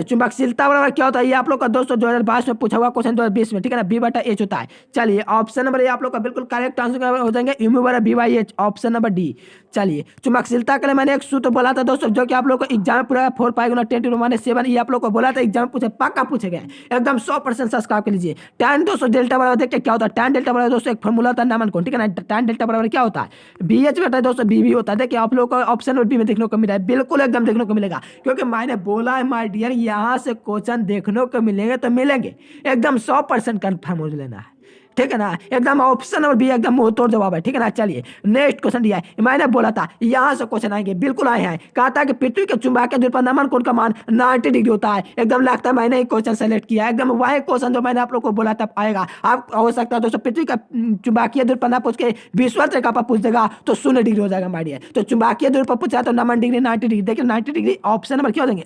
चुंबकशीलता बराबर क्या होता है, ये आप लोग का दोस्तों 2022 में पूछा हुआ क्वेश्चन 2020 में, ठीक है ना, B/H होता है। चलिए ऑप्शन नंबर ये आप लोग का बिल्कुल करेक्ट आंसर हो जाएंगे, म्यू बराबर B/H, ऑप्शन नंबर डी। चलिए चुंबकशीलता के लिए मैंने एक सूत्र बोला था दोस्तों जो कि आप लोग को एग्जाम में पूरा 4 पाई गुना 10 - 7, ये आप लोग को बोला था एग्जाम पूछे पक्का पूछे गए एकदम 100% सब्सक्राइब कर लीजिए। tan दोस्तों डेल्टा बराबर देखिए क्या होता है, tan डेल्टा बराबर दोस्तों एक फॉर्मूला होता है नामन को, ठीक है ना। tan डेल्टा बराबर क्या होता है, BH बेटा दोस्तों BB होता है। देखिए आप लोग को ऑप्शन नंबर बी में देखने को मिला है, बिल्कुल एकदम देखने को मिलेगा, क्योंकि मैंने बोला है माय डियर यहाँ से क्वेश्चन देखने को मिलेंगे तो मिलेंगे एकदम 100% कन्फर्म हो लेना है, ठीक है ना, एकदम ऑप्शन नंबर बी एकदम मुंह तोड़ जवाब है। ठीक है ना, चलिए नेक्स्ट क्वेश्चन दिया है, मैंने बोला था यहाँ से क्वेश्चन आएंगे, बिल्कुल आए हैं। कहा था कि पृथ्वी के चुंबकीय ध्रुव पर नमन कोण का मान 90 डिग्री होता है। एकदम लगता है मैंने ही क्वेश्चन सेलेक्ट किया, एकदम वही क्वेश्चन जो मैंने आप लोग को बोला था आएगा। आप हो सकता है दोस्तों पृथ्वी का चुंबकीय ध्रुव पर ना पूछ के विश्व रेखा पर पूछ देगा तो 0 डिग्री हो जाएगा मारिए। तो चुंबकीय ध्रुव पर पूछा तो नमन डिग्री 90 डिग्री, देखिए 90 डिग्री ऑप्शन नंबर क्या हो जाएंगे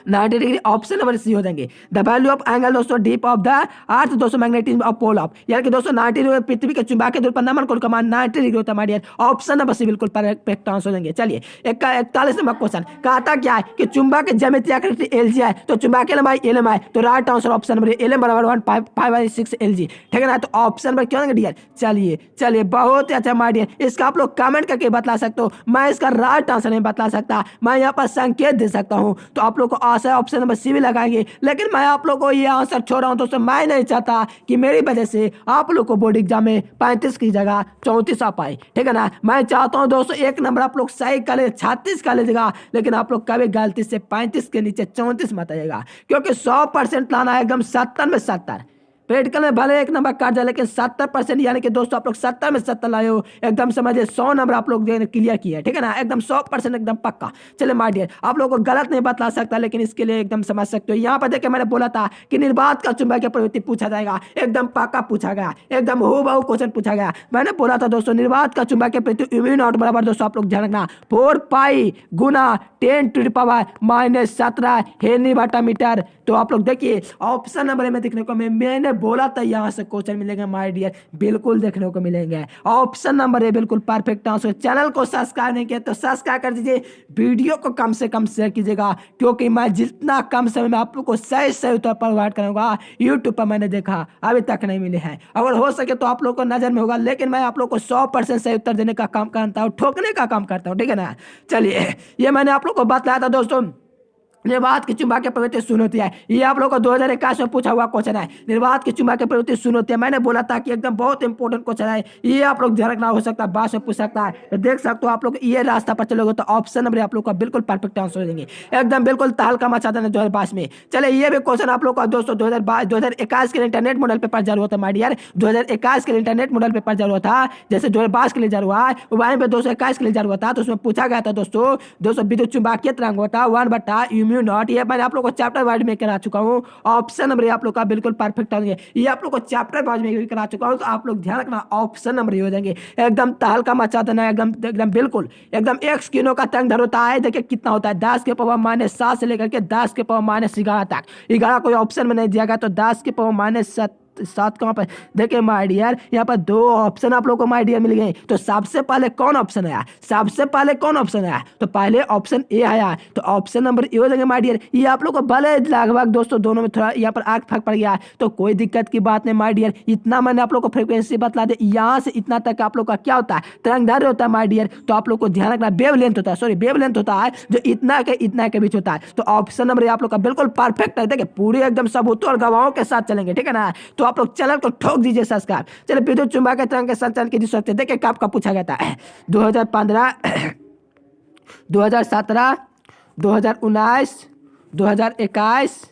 90 डिग्री ऑप्शन नंबर सी हो जाएंगे। द वैल्यू ऑफ एंगल दोस्तों डीप ऑफ द अर्थ दोस्तों मैग्नेटिज्म ऑफ पोल ऑफ, यानी कि दोस्तों 90 डिग्री पृथ्वी के चुंबकीय ध्रुव पर नमन कोण का मान 90 डिग्री होता है my dear. Option number C बिल्कुल करेक्ट आंसर हो जाएंगे। चलिए 41 नंबर क्वेश्चन कहता क्या है कि चुंबक ज्यामितीय आकृति एलजी है तो चुंबकीय लंबाई एलएम है, तो right answer option number LM बराबर 1.5/6 एलजी। ठीक है ना, तो ऑप्शन नंबर क्या होंगे डियर। चलिए चलिए बहुत ही अच्छा माय डियर, इसका आप लोग कमेंट करके बता सकते हो, मैं इसका राइट आंसर नहीं बता सकता, मैं यहाँ पर संकेत दे सकता हूँ, तो आप लोग को आशा है ऑप्शन नंबर सी भी लगाएंगे। लेकिन मैं आप लोग को ये आंसर छोड़ रहा हूं दोस्तों, मैं नहीं चाहता कि मेरी वजह से आप लोग को बोर्ड एग्जाम में 35 की जगह 34 आ पाए। ठीक है ना, मैं चाहता हूं दोस्तों एक नंबर आप लोग सही कर ले 36 का लीजिएगा, लेकिन आप लोग कभी गलती से 35 के नीचे 34 मत आइएगा, क्योंकि 100% लाना है एकदम 70 में 70। प्रैक्टिकल में भले एक नंबर काट जाए लेकिन 70%, यानी कि दोस्तों आप लोग 70 में 70 लाए हो, एकदम समझिए 100 नंबर आप लोग क्लियर किया है। ठीक है ना, एकदम 100% एकदम पक्का। चलिए माय डियर, आप लोगों को गलत नहीं बतला सकता, लेकिन इसके लिए एकदम समझ सकते हो। यहाँ पर देखिए मैंने बोला था कि निर्वात का चुंबकीय प्रवृत्ति पूछा जाएगा, एकदम पक्का पूछा गया, एकदम हूबहू क्वेश्चन पूछा गया। मैंने बोला था दोस्तों निर्वात का चुंबकीय प्रवृत्ति वी नॉट बराबर दोस्तों आप लोग ध्यान रखना 4 पाई गुना 10⁻⁻17 हेनरी बटा मीटर। तो आप लोग देखिए ऑप्शन नंबर में देखने को मैंने बोला था यहाँ से क्वेश्चन मिलेंगे माय डियर, बिल्कुल देखने को मिलेंगे। ऑप्शन नंबर ए बिल्कुल परफेक्ट आंसर। चैनल को सब्सक्राइब नहीं किया तो सब्सक्राइब कर दीजिए, वीडियो को कम से कम शेयर कीजिएगा, क्योंकि मैं जितना कम समय में आप लोग को सही सही उत्तर प्रोवाइड करूंगा यूट्यूब पर मैंने देखा अभी तक नहीं मिले हैं। अगर हो सके तो आप लोग को नजर में होगा, लेकिन मैं आप लोग को 100% सही उत्तर देने का काम करता हूँ, ठोकने का काम करता हूँ। ठीक है ना, चलिए ये मैंने आप लोग को बताया था दोस्तों निर्वात की चुंबकीय प्रवृत्ति शून्य होती है। ये आप लोगों को 2021 में पूछा हुआ क्वेश्चन है, निर्वात की चुंबकीय प्रवृत्ति शून्य होती है। मैंने बोला था कि एकदम बहुत इंपॉर्टेंट क्वेश्चन है, ये आप लोग ध्यान रखना, हो सकता है बाद में पूछ सकता है। तो देख सकते हो आप लोग ये रास्ता पर चलोगे तो ऑप्शन नंबर आप लोग का बिल्कुल परफेक्ट आंसर हो जाएंगे, एकदम बिल्कुल तहलका मचा देना 2022 में। चले ये भी क्वेश्चन आप लोग का दोस्तों 2021 के इंटरनेट मॉडल पेपर जारी हुआ था माय डियर, 2021 के इंटरनेट मॉडल पेपर जारी हुआ था, जैसे 2022 के लिए जारी हुआ है वहीं पे 221 के लिए जारी हुआ था। तो उसमें पूछा गया था दोस्तों विद्युत चुंबकीय तरंग होता 1/μ0। ये मैंने आप लोग को चैप्टर वाइज में करा चुका हूँ, ऑप्शन नंबर आप लोग का बिल्कुल परफेक्ट होंगे। ये आप लोग को चैप्टर वाइज में भी करा चुका हूँ, तो आप लोग ध्यान रखना ऑप्शन नंबर ये हो जाएंगे, एकदम तहलका मचा देना, एकदम एकदम बिल्कुल एकदम। एक किलो का तरंग दैर्घ्य होता है, देखिए कितना होता है 10⁻⁻7 से लेकर के 10⁻⁻11 तक। 11 कोई ऑप्शन में नहीं दिया गया, तो 10⁻7 कहाँ पर देखिए माय डियर, यहाँ पर 2 ऑप्शन आप लोग को माय डियर मिल गए। तो सबसे पहले कौन ऑप्शन आया, सबसे पहले कौन ऑप्शन आया, तो पहले ऑप्शन ए आया, तो ऑप्शन नंबर ए हो जाएंगे माय डियर। ये आप लोग को भले लगभग दोस्तों दोनों में थोड़ा यहाँ पर आग फर्क पड़ गया, तो कोई दिक्कत की बात नहीं माय डियर। इतना मैंने आप लोग को फ्रीक्वेंसी बतला दे, यहाँ से इतना तक आप लोग का क्या होता है तरंग दैर्घ्य होता है माय डियर। तो आप लोग को ध्यान रखना वेव लेंथ होता है, सॉरी वेव लेंथ होता है जो इतना के बीच होता है। तो ऑप्शन नंबर आप लोग का बिल्कुल परफेक्ट है, देखिए पूरे एकदम सबूतों और गवाहों के साथ चलेंगे। ठीक है ना, तो आप लोग चैनल को ठोक दीजिए सब्सक्राइब। चलिए विद्युत चुंबकीय तरंग के संचालन की शर्तें देखिए कब का पूछा गया था 2015 2017 2019 2021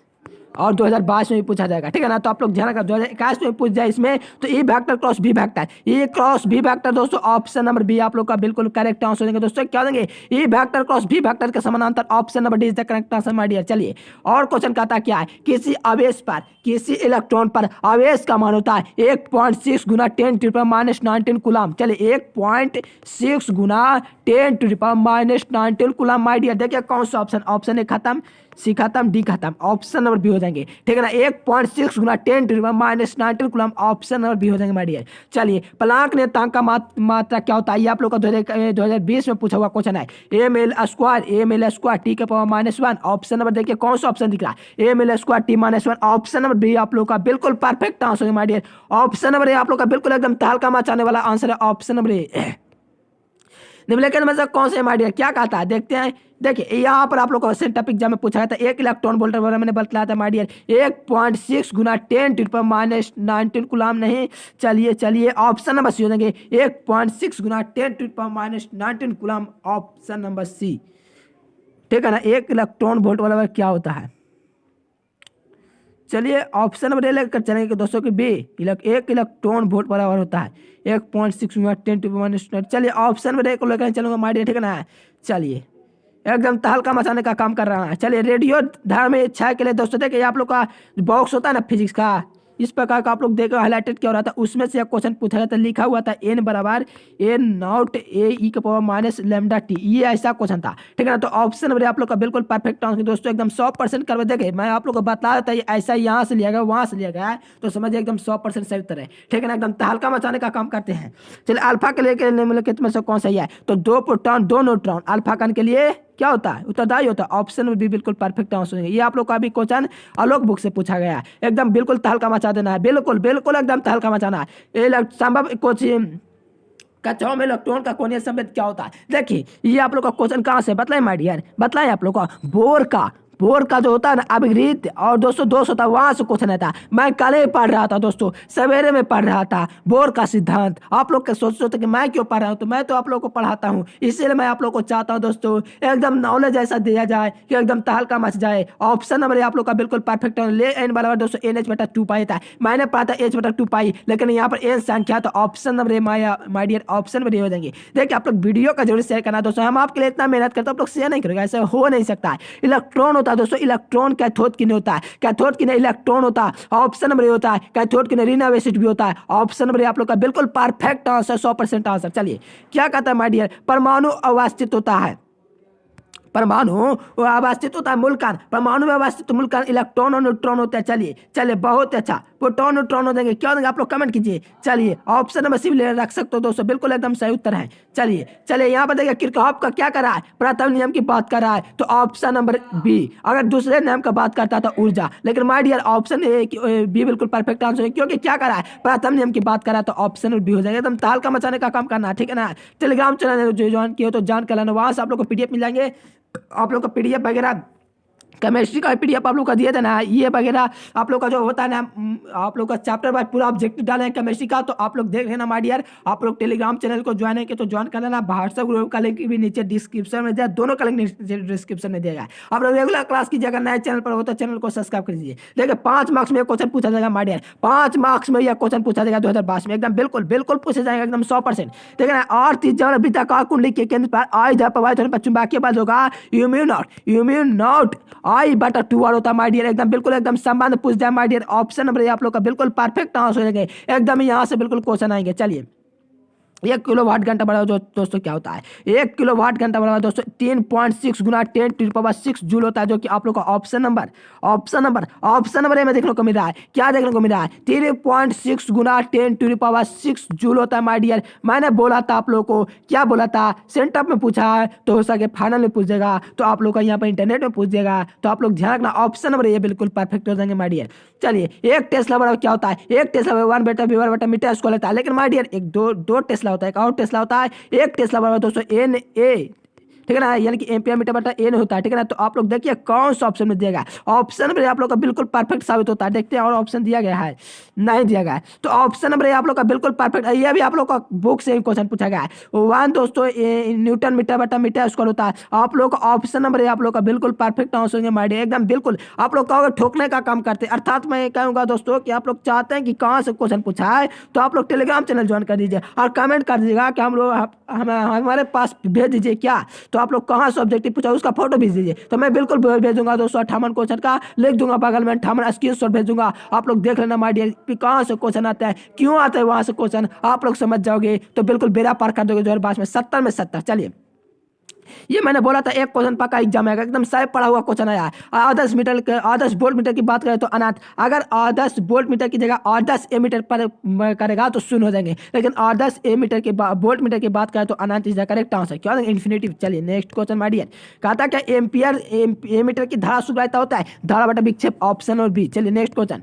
और 2022 में भी पूछा जाएगा। ठीक है ना, तो आप लोग ध्यान रखना 2021 में पूछ जाए इसमें, तो E vector cross B vector, ये क्रॉस बी वेक्टर दोस्तों ऑप्शन नंबर बी आप लोग का बिल्कुल करेक्ट आंसर देंगे दोस्तों। क्या देंगे, E vector cross B vector के समानांतर, option number D is the correct answer my dear. चलिए और क्वेश्चन कहता क्या है, किसी आवेश पर किसी इलेक्ट्रॉन पर आवेश का मान होता है 1.6 गुना 10⁻⁻19 कूलम। चलिए 1.6 गुना 10⁻⁻19 कूलम माय डियर। देखिए कौन सा ऑप्शन, ऑप्शन ए खत्म, सी खत्म, डी खत्म, ऑप्शन नंबर बी हो जाएंगे। ठीक है ना, 1.6 गुना 10⁻⁻19 कूलम, ऑप्शन नंबर बी हो जाएंगे माय डियर। चलिए प्लांक नियतांक का मात्रा क्या होता है, ये आप लोग का 2020 में पूछा हुआ क्वेश्चन है। ml² t के पावर -1, ऑप्शन नंबर देखिए कौन सा ऑप्शन दिख रहा है, ml² t -1, option number B आप लोग का बिल्कुल परफेक्ट आंसर है my dear. Option number A आप लोग का बिल्कुल एकदम तहलका मचाने वाला आंसर है, ऑप्शन नंबर ए। निम्नलिखित में से कौन से माय डियर क्या कहता है देखते हैं। देखिए यहाँ पर आप लोग को टॉपिक एग्जाम में पूछा गया था, 1 इलेक्ट्रॉन वोल्ट वाला मैंने बतलाया था माय डियर 1.6 गुना 10⁻⁻19 कूलम नहीं। चलिए ऑप्शन नंबर सी हो जाएंगे, 1.6 गुना 10⁻⁻19 कूलम, ऑप्शन नंबर सी। ठीक है ना, 1 इलेक्ट्रॉन वोल्ट वाला क्या होता है, चलिए ऑप्शन नंबर ए लेकर चलेंगे दोस्तों कि बी, एक इलेक्ट्रॉन वोल्ट बराबर होता है 1.6 10⁻⁻⁰। चलिए ऑप्शन नंबर ए को लेकर चलूंगा माय डियर, ठीक है ना। चलिए एकदम तहलका मचाने का काम कर रहा है। चलिए रेडियो धार्मिक इच्छा के लिए दोस्तों देखिए आप लोग का बॉक्स होता है ना फिजिक्स का, इस प्रकार का आप लोग देखो हाईलाइटेड क्या हो रहा था, उसमें से एक क्वेश्चन पूछा गया था, लिखा हुआ था n बराबर a नॉट a e के पावर माइनस लैम्डा t, ये ऐसा क्वेश्चन था, ठीक है ना। तो ऑप्शन नंबर आप लोग का बिल्कुल परफेक्ट आंसर दोस्तों, एकदम 100% करवा देखे। मैं आप लोग को बता देता है ऐसा यहाँ से लिया गया वहां से लिया गया है, तो समझिए एकदम 100% सही उत्तर है, ठीक है ना। एकदम तहलका मचाने का काम करते हैं। चलिए अल्फा के लिए निम्नलिखित में से कौन सही है, तो 2 प्रोटॉन 2 न्यूट्रॉन अल्फा कण के लिए क्या होता है, उत्तरदायी होता है। ऑप्शन में भी बिल्कुल परफेक्ट आंसर है। ये आप लोग का भी क्वेश्चन आलोक बुक से पूछा गया है, एकदम बिल्कुल तहलका मचा देना है, बिल्कुल बिल्कुल एकदम तहलका मचाना है। संभव क्वेश्चन कक्षाओं में इलेक्ट्रॉन का कोणीय संवेग क्या होता है, देखिए ये आप लोग का क्वेश्चन कहाँ से बताए माय डियर, बताए आप लोग का बोर का जो होता है ना अभिगृहित, और दोस्तों दोष होता है वहां से क्वेश्चन आता है। मैं कल ही पढ़ रहा था दोस्तों, सवेरे में पढ़ रहा था बोर का सिद्धांत। आप लोग सोचते कि मैं क्यों पढ़ रहा हूँ, तो मैं तो आप लोग को पढ़ाता हूँ, इसीलिए मैं आप लोग को चाहता हूँ दोस्तों एकदम नॉलेज ऐसा दिया जाए कि एकदम तहलका मच जाए। ऑप्शन नंबर आप लोग का बिल्कुल परफेक्ट है। ले एन बराबर दोस्तों NH/2 पाई था, मैंने पढ़ा था H/2 पाई, लेकिन यहाँ पर एन संख्या, तो option number my dear option number हो जाएंगे। देखिए आप लोग वीडियो का जरूर शेयर करना दोस्तों, हम आपके लिए इतना मेहनत करते हैं, आप लोग शेयर नहीं करेंगे, ऐसा हो नहीं सकता है। इलेक्ट्रॉन होता है दोस्तों, इलेक्ट्रॉन कैथोड किन होता है, कैथोड किन इलेक्ट्रॉन होता है, ऑप्शन नंबर होता है कैथोड किन ऋण एसिड भी होता है। ऑप्शन नंबर आप लोग का बिल्कुल परफेक्ट आंसर, 100% आंसर। चलिए क्या कहता है माय डियर, परमाणु अवस्थित होता है, परमाणु अवस्थित होता है मूलकण, परमाणु में अवस्थित मूलकण इलेक्ट्रॉन और न्यूट्रॉन होते हैं। चलिए बहुत अच्छा, प्रोटॉन न्यूट्रॉन हो जाएंगे, क्या देंगे आप लोग कमेंट कीजिए। चलिए ऑप्शन नंबर सी रख सकते हो दोस्तों, बिल्कुल एकदम सही उत्तर है। चलिए यहाँ पर देखिए किरचॉफ का क्या कर रहा है, प्रथम नियम की बात कर रहा है, तो ऑप्शन नंबर बी। अगर दूसरे नियम का बात करता था ऊर्जा, लेकिन माय डियर ऑप्शन बी बिल्कुल परफेक्ट आंसर है, क्योंकि क्या कर रहा है प्रथम नियम की बात कर रहा है, तो ऑप्शन नंबर बी हो जाएगा। एकदम तहलका मचाने का काम करना, ठीक है ना। टेलीग्राम चैनल जो ज्वाइन किया तो ज्वाइन कर लेना, वहां से आप लोग को पीडीएफ मिल जाएंगे, आप लोग का पीडीएफ वगैरह केमिस्ट्री का पीडीएफ आप लोग का दिया था ना, ये वगैरह आप लोग का जो होता है ना, आप लोग का चैप्टर बाय पूरा ऑब्जेक्टिव डाले हैं केमिस्ट्री का, तो आप लोग देख लेना माय डियर। आप लोग टेलीग्राम चैनल को ज्वाइन है तो ज्वाइन कर लेना, व्हाट्सएप ग्रुप का लिंक भी नीचे डिस्क्रिप्शन में दिया, दोनों का लिंक डिस्क्रिप्शन में दिया गया है। आप लोग रेगुलर क्लास कीजिए, अगर नए चैनल पर हो तो चैनल को सब्सक्राइब कीजिए। देखिए 5 मार्क्स में क्वेश्चन पूछा जाएगा माय डियर, 5 मार्क्स में यह क्वेश्चन पूछा जाएगा 2022 में, एकदम बिल्कुल बिल्कुल पूछे जाएगा एकदम 100%, ठीक है ना। और 30 जन वृत्ताकार कुंडली के केंद्र पर आई जब प्रभावित होने पर चुंबकीय बल होगा यूम्यू नॉट I/2 होता है माय डियर, एकदम बिल्कुल एकदम संबंध पूछ जाए माय डियर। ऑप्शन नंबर आप लोग का बिल्कुल परफेक्ट आंसर हो जाएंगे, एकदम यहाँ से बिल्कुल क्वेश्चन आएंगे। चलिए 1 किलोवाट घंटा बराबर दोस्तों क्या होता है, 1 किलोवाट घंटा बराबर दोस्तों 3.6 गुना 10⁻6 जूल होता है, जो कि आप लोग का ऑप्शन नंबर में देखने को मिल रहा है। क्या देखने को मिल रहा है, 3.6 गुना 10⁻6 जूल होता है माय डियर। मैंने बोला था आप लोग को, क्या बोला था, सेंटर में पूछा है तो हो सके फाइनल में पूछ देगा, तो आप लोग का यहाँ पर इंटरनेट में पूछ देगा, तो आप लोग ध्यान रखना ऑप्शन नंबर ये बिल्कुल परफेक्ट हो जाएंगे माय डियर। चलिए 1 टेस्ला बराबर क्या होता है, 1 टेस्ला 1/V/मीटर स्क्वायर होता है, लेकिन माय डियर एक दो टेस्ला होता है, एक और टेस्ला होता है। 1 टेस्ला बराबर दोस्तों NA, ठीक है ना, यानी कि एम्पियर मीटर बटा एन होता है, ठीक है ना। तो आप लोग देखिए कौन सा ऑप्शन में दिया गया, ऑप्शन नंबर आप लोग का बिल्कुल परफेक्ट साबित होता है। देखते हैं और ऑप्शन दिया गया है, नहीं दिया गया है, तो ऑप्शन नंबर आप लोग का बिल्कुल परफेक्ट। ये भी आप लोग का बुक से क्वेश्चन पूछा गया है, 1 दोस्तों न्यूटन मीटर बटा मीटर स्क्वायर होता है। आप लोग का ऑप्शन नंबर आप लोग का बिल्कुल परफेक्ट आंसर होंगे माय डियर, एकदम बिल्कुल। आप लोग कहोगे ठोकने का काम करते हैं, अर्थात मैं कहूँगा दोस्तों कि आप लोग चाहते हैं कि कहाँ से क्वेश्चन पूछा है, तो आप लोग टेलीग्राम चैनल ज्वाइन कर दीजिए और कमेंट कर दीजिएगा कि हमारे पास भेज दीजिए क्या, तो आप लोग कहाँ से पूछा उसका फोटो भेज दीजिए, तो मैं बिल्कुल भेजूंगा दोस्तों। 58 क्वेश्चन का लिख दूंगा बगल में, 58 स्क्रीनशॉट भेजूंगा, आप लोग देख लेना माय डियर कि कहाँ से क्वेश्चन आता है, क्यों आता है वहां से क्वेश्चन, आप लोग समझ जाओगे तो बिल्कुल बेड़ा पार कर दोगे 2022 में 70 में 70। चलिए ये मैंने बोला था एक क्वेश्चन पक्का एग्जाम आएगा, एकदम सही पढ़ा हुआ क्वेश्चन आया। आदर्श वोल्ट मीटर की बात करें तो अनंत, अगर आदर्श वोल्ट मीटर की जगह आदर्श एमीटर पर करेगा तो शून्य हो जाएंगे, लेकिन आदर्श एमीटर के वोल्ट मीटर की बात करें तो अनंत इज द करेक्ट आंसर, क्या इन्फिनिटी। चलिए नेक्स्ट क्वेश्चन माय डियर, कहता क्या एम्पियर एमीटर की धारा शुरुआत होता है, धारा बटा विक्षेप, ऑप्शन और बी। चलिए नेक्स्ट क्वेश्चन,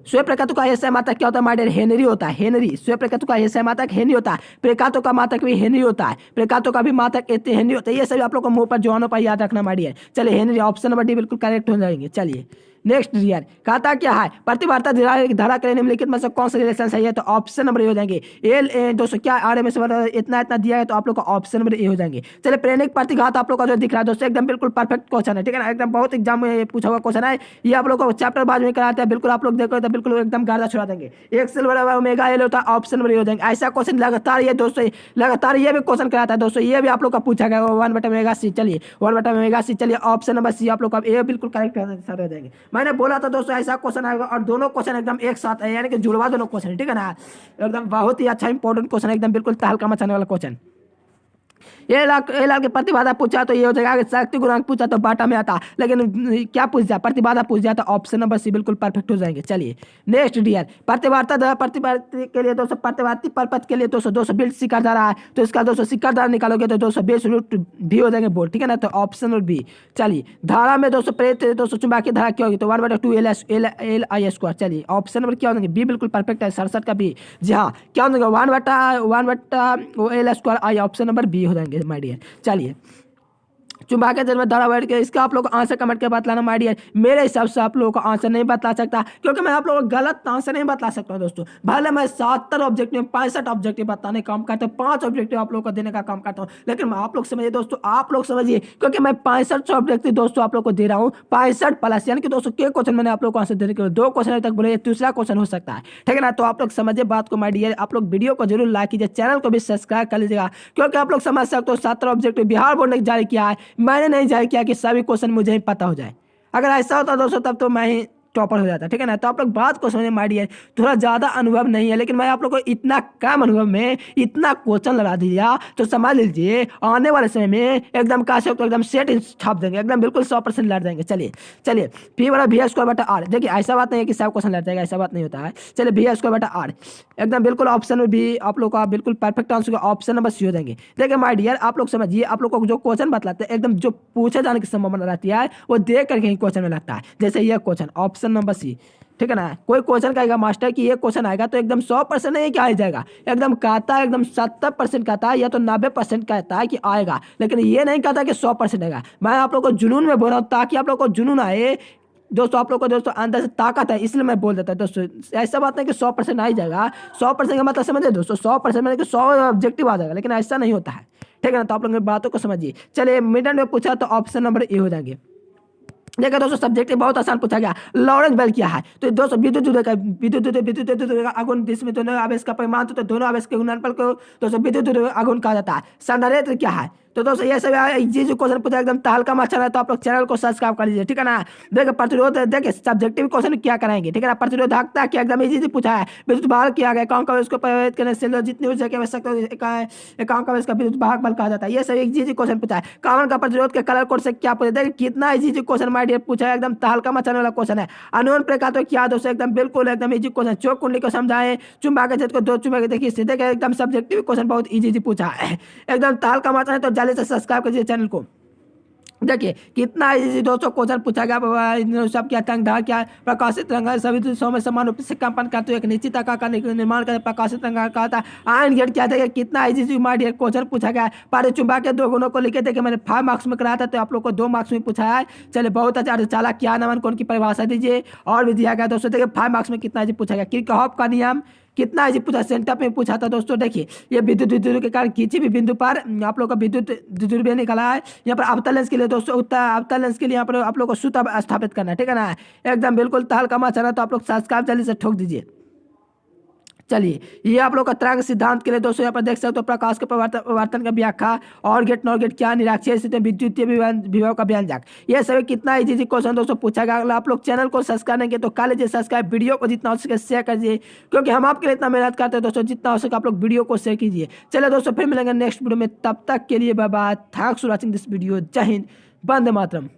स्वयं प्रकातों का एसआई मात्रक क्या होता है माय डियर, हेनरी होता है, हेनरी। स्वयं प्रकातों का एसआई मात्रक हेनरी होता है, प्रकातों का मात्रक भी हेनरी होता है, प्रकातों का भी मात्रक हेनरी होता है। ये सभी आप लोग को मुंह पर जवानों पर याद रखना माय डियर। चलिए हेनरी, ऑप्शन नंबर डी बिल्कुल करेक्ट हो जाएंगे। चलिए नेक्स्ट डियर कहता क्या है, प्रतिवार्ता धारा के निम्नलिखित में से कौन सा रिलेशन सही है, तो ऑप्शन नंबर ए हो जाएंगे। दोस्तों क्या आरएमएस इतना इतना दिया है, तो आप लोग का ऑप्शन नंबर ए हो जाएंगे। चलिए प्रेरक प्रतिघात आप लोग का जो दिख रहा है दोस्तों एकदम बिल्कुल परफेक्ट क्वेश्चन है, ठीक है ना, एकदम बहुत एग्जाम में पूछा हुआ क्वेश्चन है। ये आप लोग को चैप्टर बाद में कराते हैं, बिल्कुल आप लोग देखो तो बिल्कुल एकदम गर्दा छुड़ा देंगे। एक्सेल बराबर ओमेगा एल होता है, ऑप्शन नंबर ए हो जाएंगे। ऐसा क्वेश्चन लगातार ये दोस्तों लगातार ये भी क्वेश्चन कराता है दोस्तों, ये भी आप लोग का पूछा गया 1/ओमेगा सी। चलिए 1/ओमेगा सी, चलिए ऑप्शन नंबर सी आप लोग का ये बिल्कुल करेक्ट हो जाएंगे। मैंने बोला था दोस्तों ऐसा क्वेश्चन आएगा, और दोनों क्वेश्चन एकदम एक साथ है, यानी कि जुड़वा दोनों क्वेश्चन, ठीक है ना, एकदम बहुत ही अच्छा इंपॉर्टेंट क्वेश्चन, एकदम बिल्कुल तहलका मचाने वाला क्वेश्चन। ये लाल के प्रतिबाधा पूछा तो ये हो जाएगा, शक्ति गुणांक पूछा तो बाटा में आता, लेकिन क्या पूछ जाए, प्रतिबाधा पूछ जाए तो ऑप्शन नंबर सी बिल्कुल परफेक्ट हो जाएंगे। चलिए नेक्स्ट डियर प्रतिवार्ता के लिए दोस्तों, प्रतिवार्ती परपथ के लिए 220 शिखर धारा है, तो इसका 200 शिखर धारा निकालोगे तो 220 रूट भी हो जाएंगे बोल, ठीक है ना, तो ऑप्शन नंबर बी। चलिए धारा में 200 प्रेरित 200 चुंबकीय धारा क्या होगी, तो 1/2 LI²। चलिए ऑप्शन नंबर क्या हो जाएंगे, बी बिल्कुल परफेक्ट है, 67 का बी। जी हाँ क्या हो जाएगा, 1/LI², ऑप्शन नंबर बी हो जाएंगे माय डियर। चलिए चुंबकीय जन्म धारा बैठ के इसका आप लोग को आंसर कमेंट के बतलाना माय डियर। मेरे हिसाब से आप लोगों को आंसर नहीं बतला सकता, क्योंकि मैं आप लोगों को गलत आंसर नहीं बतला सकता हूं दोस्तों। भले मैं 70 ऑब्जेक्टिव 65 ऑब्जेक्टिव बताने का काम करता हूँ, 5 ऑब्जेक्टिव आप लोग को देने का काम करता हूँ, लेकिन आप लोग समझिए दोस्तों, आप लोग समझिए, क्योंकि मैं 65 ऑब्जेक्टिव दोस्तों आप लोग को दे रहा हूँ, 65 प्लस, यानी कि दोस्तों के क्वेश्चन मैंने आप लोग को आंसर देने के लिए 2 क्वेश्चन अभी तक बोले, तीसरा क्वेश्चन हो सकता है, ठीक है ना। तो आप लोग समझिए बात को माय डियर, आप लोग वीडियो को जरूर लाइक कीजिए, चैनल को भी सब्सक्राइब कर लीजिएगा, क्योंकि आप लोग समझ सकते हो 17 ऑब्जेक्टिव बिहार बोर्ड ने जारी किया है, मैंने नहीं जारी किया कि सभी क्वेश्चन मुझे ही पता हो जाए। अगर ऐसा होता दोस्तों तब तो मैं ही टॉपर हो जाता, ठीक है ना। तो आप लोग बात को समझे माय डियर, थोड़ा ज़्यादा अनुभव नहीं है, लेकिन मैं आप लोग को इतना कम अनुभव में इतना क्वेश्चन लगा दिया, तो समझ लीजिए आने वाले समय में एकदम काश तो एकदम सेट छाप देंगे, एकदम बिल्कुल 100% लड़ जाएंगे। चलिए P/V² देखिए ऐसा बात नहीं है कि सब क्वेश्चन लड़ जाएगा, ऐसा बात नहीं होता है। चलिए V² एकदम बिल्कुल ऑप्शन में भी आप लोग का बिल्कुल perfect answer option number C हो जाएंगे। देखिए माय डियर आप लोग समझिए, आप लोग को जो क्वेश्चन बतलाते हैं एकदम जो पूछे जाने की संभावना रहती है वो देख करके ही क्वेश्चन में लगता है। जैसे यह क्वेश्चन ऑप्शन नंबर सी, ठीक है ना, कोई क्वेश्चन कहेगा मास्टर कि ये क्वेश्चन आएगा तो एकदम 100% नहीं कि आ जाएगा, एकदम कहता है एकदम 70% कहता है या तो 90% कहता है कि आएगा, लेकिन ये नहीं कहता कि 100% आएगा। मैं आप लोग को जुनून में बोल रहा हूँ ताकि आप लोग को जुनून आए दोस्तों, आप लोग को दोस्तों अंदर से ताकत है, इसलिए मैं बोल देता हूँ दोस्तों। ऐसा बात नहीं कि 100% आ ही जाएगा, 100% का मतलब समझे दोस्तों, 100% मतलब कि 100 ऑब्जेक्टिव आ जाएगा, लेकिन ऐसा नहीं होता है, ठीक है ना। तो आप लोग मेरी बातों को समझिए। चलिए मिडल में पूछा तो ऑप्शन नंबर ए हो जाएंगे। देखिए दोस्तों सब्जेक्ट बहुत आसान पूछा गया, लॉरेंस बेल क्या है, तो दोस्तों विद्युत आघूर्ण जिसमें दोनों आवेश का परिमाण तो दोनों आवेश के गुणनफल को दोस्तों विद्युत आघूर्ण कहा जाता है। संधारित्र क्या है, तो दोस्तों ये सब जो क्वेश्चन पूछा एकदम तहलका मचा रहा है, तो आप लोग चैनल को सब्सक्राइब कर लीजिए, ठीक है ना। देखिए प्रतिरोध, देखिए सब्जेक्टिव क्वेश्चन क्या कराएंगे, ठीक है ना। प्रतिरोधकता क्या एकदम इजी पूछा है, विद्युत भार किया गया, एकांक आवेश को प्रभावित करने से जितनी ऊर्जा की आवश्यकता एकांक आवेश का विद्युत भाग बल कहा जाता है। ये सब एक इजी क्वेश्चन पूछा है। कार्बन का प्रतिरोध के कलर कोड से क्या पूछा, देखिए कितना इजी क्वेश्चन माय डियर पूछा है, एकदम तहलका मचाने वाला क्वेश्चन है। अनोन प्रकार तो क्या दोस्तों एकदम बिल्कुल एकदम इजी क्वेश्चन। चौक कुंडली को समझाएं, चुंबकीय क्षेत्र को 2 चुंबकीय देखिए सीधे का एकदम सब्जेक्टिव क्वेश्चन बहुत इजी पूछा है, एकदम तहलका मचाना है। तो जल्दी से सब्सक्राइब कीजिए चैनल को। देखिए कितना इजी दोस्तों क्वेश्चन पूछा गया, सब क्या तंग धार क्या प्रकाशित रंग सभी दिशाओं में समान रूप से कंपन करते हुए एक निश्चित आकार का निर्माण करते प्रकाशित रंग का था। आयन गेट क्या देखिए कितना इजी माय डियर क्वेश्चन पूछा गया। पर चुंबकीय 2 गुणों को लिखे देखिए मैंने 5 मार्क्स में कराया था, तो आप लोग को 2 मार्क्स में पूछा है। चलिए बहुत अच्छा चालक क्या नमन कौन की परिभाषा दीजिए और भी दिया गया दोस्तों। देखिए 5 मार्क्स में कितना इजी पूछा गया। किरचॉफ का नियम कितना इजी पूछा, सेंटर में पूछा था दोस्तों। देखिए ये विद्युत द्विध्रुव के कारण किसी भी बिंदु पर आप लोग का विद्युत द्विध्रुव निकला है। यहाँ पर अवतल लेंस के लिए दोस्तों अवतल लेंस के लिए यहाँ पर आप लोग को सूत्र स्थापित करना है, ठीक है ना। एकदम बिल्कुल तहलका मचा रहा, तो आप लोग सब्सक्राइब जल्दी से ठोक दीजिए। चलिए ये आप लोग का तरंग सिद्धांत के लिए दोस्तों यहाँ पर देख सकते हो प्रकाश के परिवर्तन का व्याख्या और गेट नॉर गेट क्या निराक्षीय स्थिति विद्युतीय विभव का व्यंजक, ये सभी कितना इजी क्वेश्चन दोस्तों पूछा गया। अगर आप लोग चैनल को सब्सक्राइब नहीं किए तो कर लीजिए सब्सक्राइब, वीडियो को जितना हो सके शेयर कीजिए, क्योंकि हम आपके लिए इतना मेहनत करते हैं दोस्तों, जितना हो सके आप लोग वीडियो को शेयर कीजिए। चलिए दोस्तों फिर मिलेंगे नेक्स्ट वीडियो में, तब तक के लिए bye bye, thanks for watching this video. जय हिंद, वंदे मातरम।